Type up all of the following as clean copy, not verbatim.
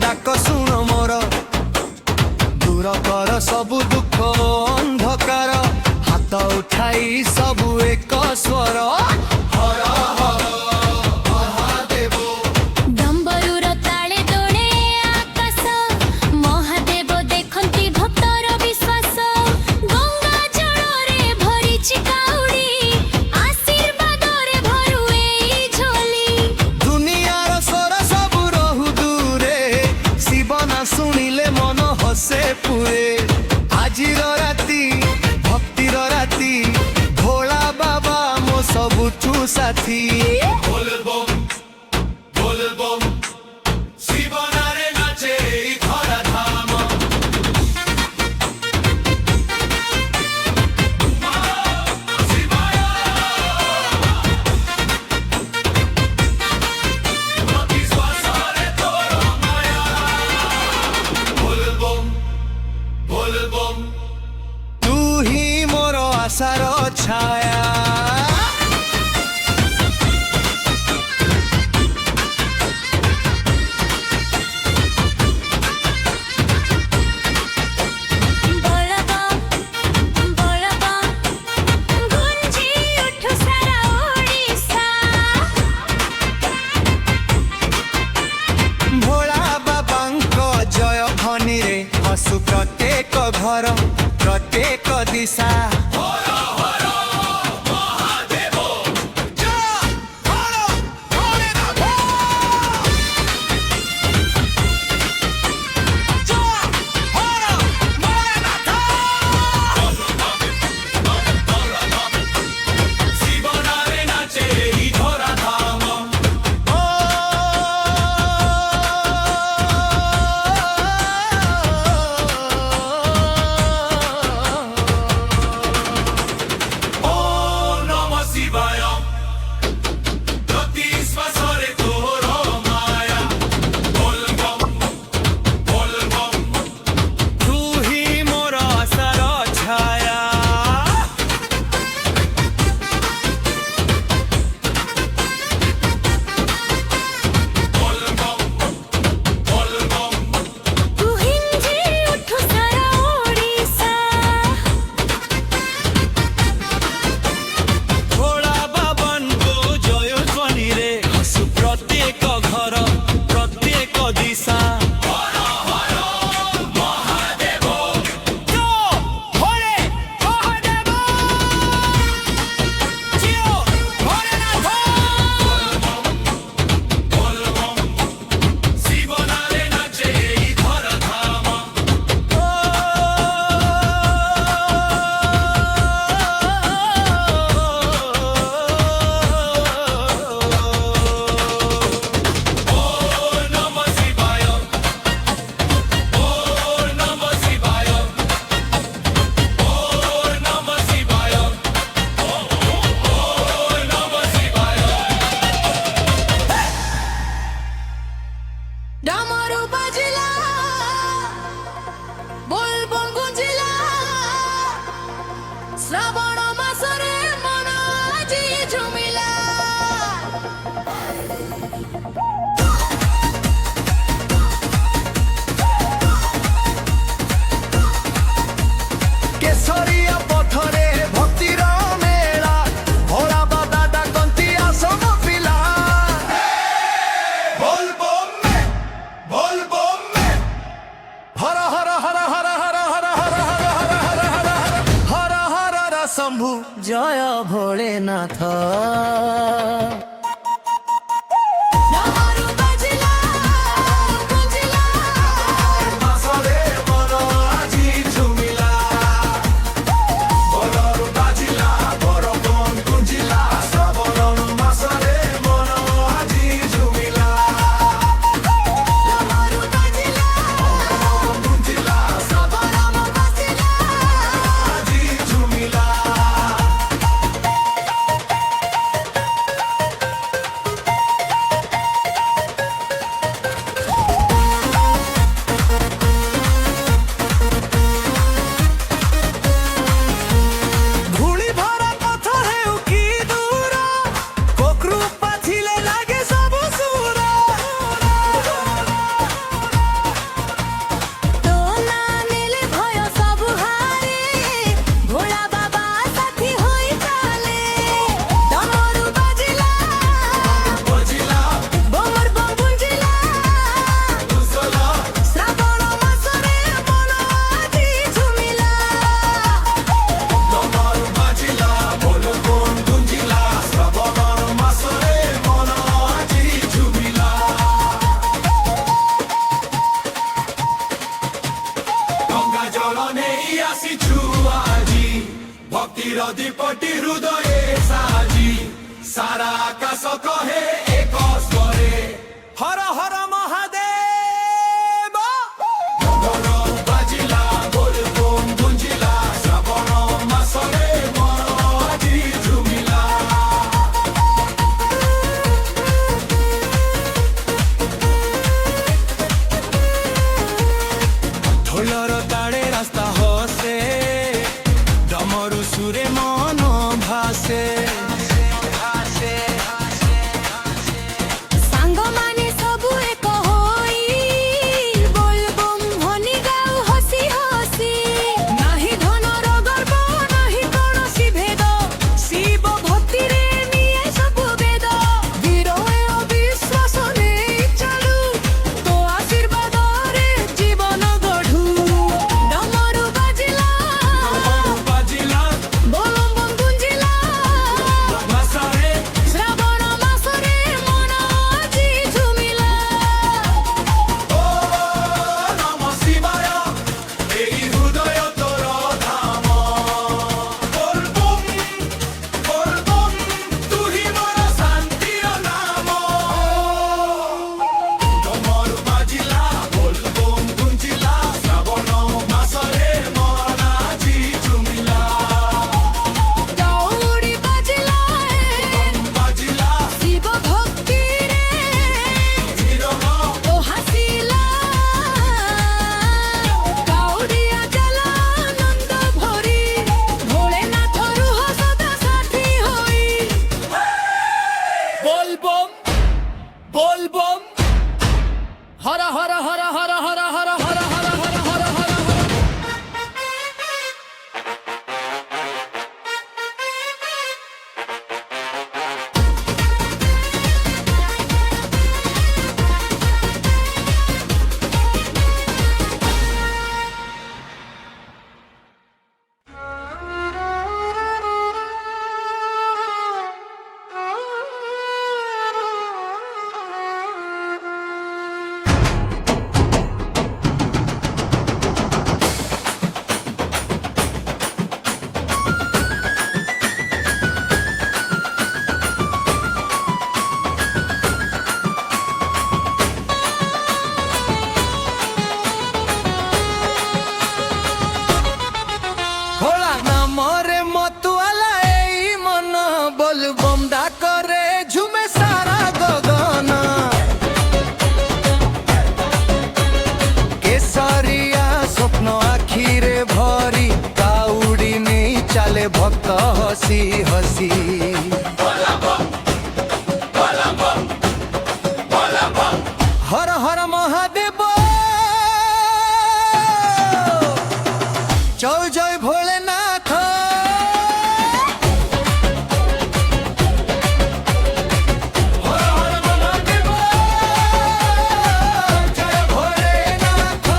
डाक शुण मोर दूर कर सबु दुख अंधकार हाथ उठाई सबु एक स्वर हर हर महादेव डम्बरुर ताले दोळे आकाश महादेव देखंती भक्तर विश्वास गंगा जଳରେ भरिछि काउडी आशीर्वाद रे भरुए झोली दुनियार स्वर सबु रहु दूरे शिव ना शुणिले मन हसे पुरे आजिर राती भक्तिर राती भोला बाबा मो सबुठु साथी बोल बम शिव नारे नाचे धरा धाम तू ही मोर आशार छाया गुंजी उठु सारा ओडिसा भोला बाबांको जय ध्वनि रे हसु प्रत्येक घर प्रत्येक दिशा तू ही मोर आशार छाया गुंजी उठु सारा ओडिसा भोला बाबांको जय ध्वनि रे हसु प्रत्येक घर प्रत्येक दिशा डमरू बजिला बोलबम गुंजिला श्रावण मासरे मन आजी झुमिला केसरिया पथरे भक्तिर मेला भोला बाबा डाकंती आसम पिला बोल बम हर हर हर हर हर हर हर हर हर हर हर हर हर शंभु जय भोलेनाथ डमरू बजिला गुंजिला मासरे मन आजी झुमिला बोलरु बाजिला बरबन गुंजिला श्रावण मासरे मन आजी झुमिला डमरू बजिला गुंजिला श्रावण मासरे आजी झुमिला କ୍ଷୀର ଦୀପଟି ହୃଦୟେ ସାଜି ସାରା ଆକାଶ କହେ ଏକ ସ୍ୱରେ হর হর মহাদেব ମଙ୍ଗଳ ବାଜିଲା ବୋଲ ବୋମ ଗୁଞ୍ଜିଲା ଶ୍ରାବଣ ମାସରେ ମନ ଆଜି ଝୁମିଲା ঢোলর তাড়ে রাস্তা হসে ডমরু সুরে মন ভাসে ସାଙ୍ଗମାନେ ସବୁ ଏକ ହୋଇ ବୋଲବମ୍ ଧ୍ୱନି ଗାଉ ହସି ହସି ନାହିଁ ଧନର ଗର୍ବ ନାହିଁ କୌଣସି ଭେଦ ଶିବ ଭକ୍ତିରେ ନିଏ ସବୁ ବେଦ ବିରୋହେ ଅବିଶ୍ୱାସ ନେଇ ଚାଲୁ ତୋ ଆଶୀର୍ବାଦରେ ଜୀବନ ଗଢୁ ଡମରୁ ବାଜିଲା ବାଜିଲା ବୋଲବମ୍ ଗୁଞ୍ଜିଲା ଭାଷାରେ ଶ୍ରାବଣ ମାସରେ ମନ ଆଜି ଝୁମିଲା ଓ ନମ ଶିବାୟ ଏହି ହୃଦୟ ତୋର ଧାମ ବୋଲ ବୋମ ତୁ ହିଁ ମୋର ଶାନ୍ତିର ନାମ ଡମରୁ ବାଜିଲା ବୋଲ ବୋମ ଗୁଞ୍ଜିଲା ଶ୍ରାବଣ ମାସରେ ମନ ଆଜି ଝୁମିଲା ଦଉଡ଼ି ବାଜିଲା ବାଜିଲା ଶିବ ଭକ୍ତିରେ ଧୀରମ ଓ ହାସିଲା କାଉଡ଼ିଆ ଚାଲା ଆନନ୍ଦ ଭରି ଭୋଳେନାଥ ରୁହ ସଦା ସାଥୀ ହୋଇ बोलबम बोलबम हर हर हर हर हर हर हर हर हर हर हर हर ভোলা নামরে মতুয়ালা এই মন বলবম ডাকরে ঝুমে সারা গগন কেশরিয়া স্বপ্ন আখিরে ভরি কাউড়ি নেই চালে ভক্ত হসি হসি হর হর মহাদেব জয় জয় ভোলেনাথ জয় ভোলেনাথ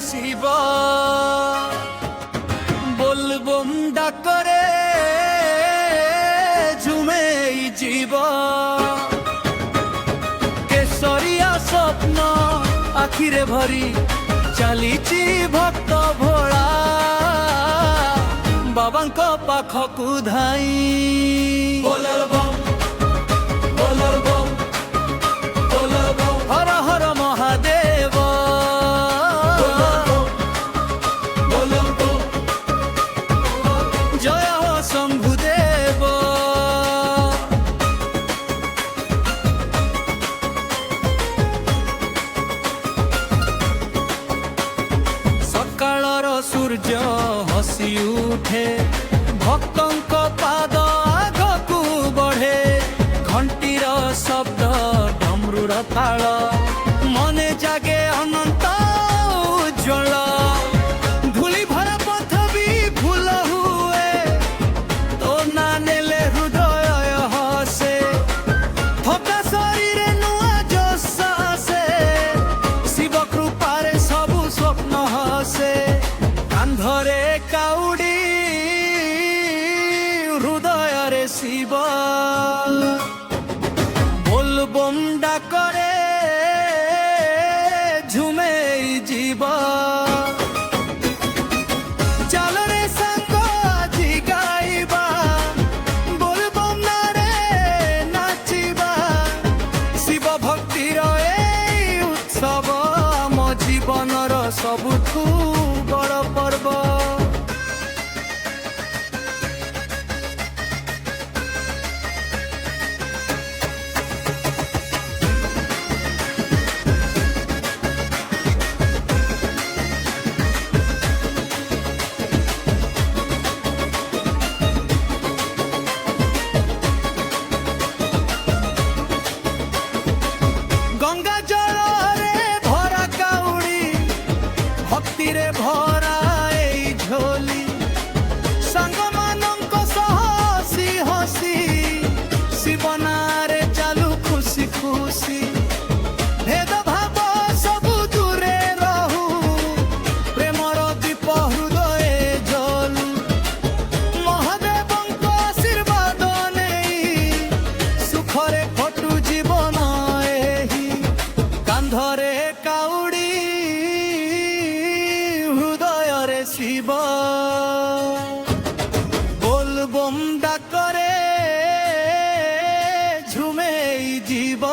শিব বলবম ডাকরে ঝুমেই জীব কেশরিয়া স্বপ্ন আখিরে ভরি চালিছি ভক্ত ভোলা বাবাঙ্ক পাখকু ধাই बोलबम बोलबम बोलबम হর হর মহাদেব बोलबम জয় হো শম্ভুদেব সকাଳର ସୂର୍ଯ୍ୟ ହସି ଉଠେ ଭକ୍ତଙ୍କ ପାଦ ଆଗକୁ ବଢେ ଘଣ୍ଟିର ଶବ୍ଦ ଡମ୍ରୁର ତାଳ ମନେ ଜାଗେ ଅନନ୍ତ ଉଜ୍ଜ୍ୱଳ ଧୂଳି ଭରା ପଥ ବି ଫୁଲ ହୁଏ ତୋ ନା ନେଲେ ହୃଦୟ ହସେ ଥକା ଶରୀରେ ନୂଆ ଜୋଶ ଆସେ ଶିବ କୃପାରେ ସବୁ ସ୍ୱପ୍ନ ହସେ କାନ୍ଧରେ କାଉଡ଼ି ହୃଦୟରେ ଶିବ ବୋଲବମ୍ ଡାକରେ ଝୁମେଇ ଯିବ ଚାଲରେ ସାଙ୍ଗ ଆଜି ଗାଇବା ବୋଲବମ୍ ନାରେ ନାଚିବା ଶିବ ଭକ୍ତିର ଏଇ ଉତ୍ସବ ଆମ ଜୀବନର ସବୁଠୁ ବଡ଼ ପର୍ବ গঙ্গা জଳରେ ভরা কাউড়ি ভক্তিরে ভরা এই ঝোলি সাଙ୍ଗମାନଙ୍କ সহ ହସି ହସି ଶିବ ନାଁରେ ଚାଲୁ ଖୁସି ଖୁସି ଭେଦଭାବ ସବୁ ଦୂରେ ରହୁ ପ୍ରେମର ଦୀପ ହୃଦୟରେ ଜଳୁ ମହାଦେବଙ୍କ ଆଶୀର୍ବାଦ ନେଇ ସୁଖରେ କଟୁ ଜୀବନ ଏହି କାନ୍ଧରେ କାଉଡ଼ି ହୃଦୟରେ ଶିବ ବୋଲବମ୍ ଡାକରେ ଝୁମେଇ ଯିବ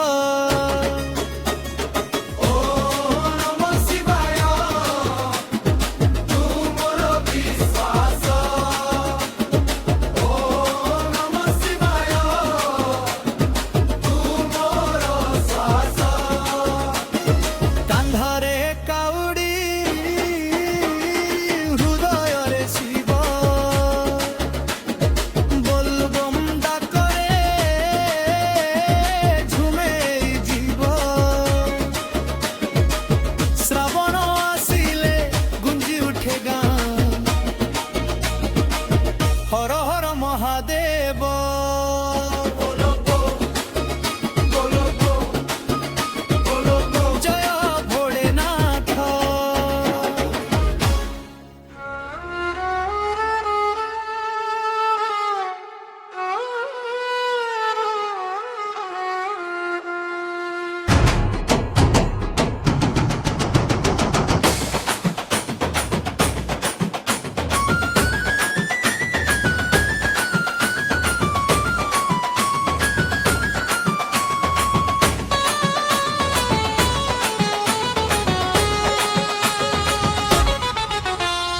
नमः शिवाय तू मोर विश्वास ओम नमः शिवाय तू मोर श्वास କାନ୍ଧରେ କାଉଡ଼ି ହୃଦୟରେ ଶିବ ବୋଲବମ୍ ଡାକରେ ଝୁମେଇ ଯିବ ଶ୍ରାବଣ ଆସିଲେ ଗୁଞ୍ଜି ଉଠେ ଗାଁ ହର ହର ମହାଦେବ জয় ভোলেনাথ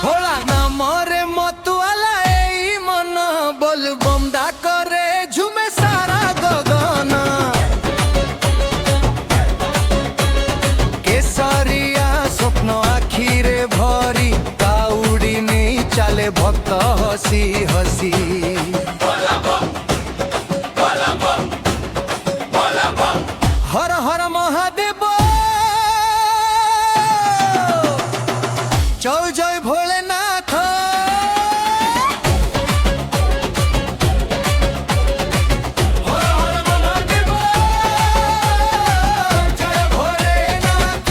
ভোলা নামরে মতুয়ালা এই মন বলবম ডাকরে ঝুমে সারা গগন কেশরিয়া স্বপ্ন আখিরে ভরি কাউড়ি নেই চালে ভক্ত হসি হসি হর হর মহাদেব জয় জয় ভোলেনাথ জয় ভোলেনাথ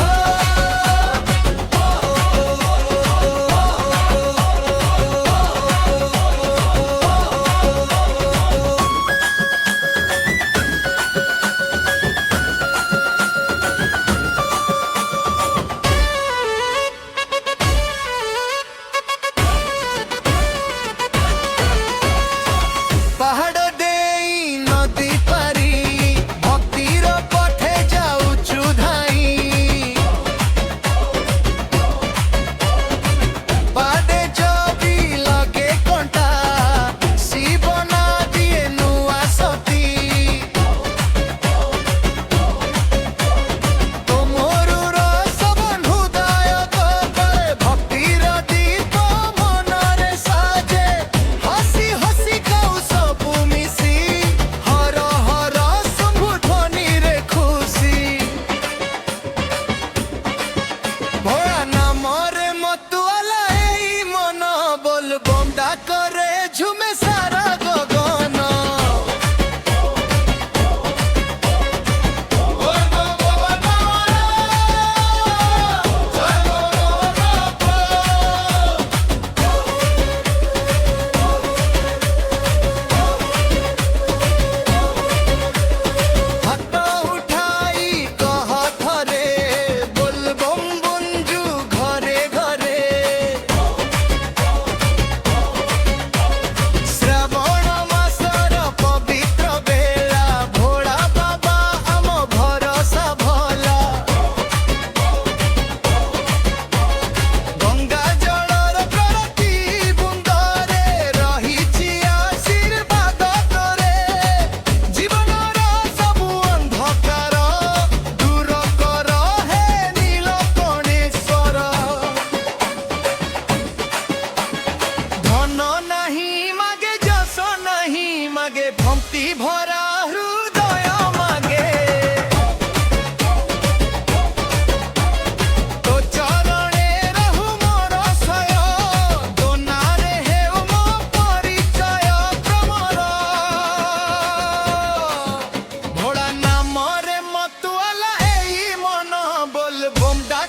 ବୋଲ ବୋମ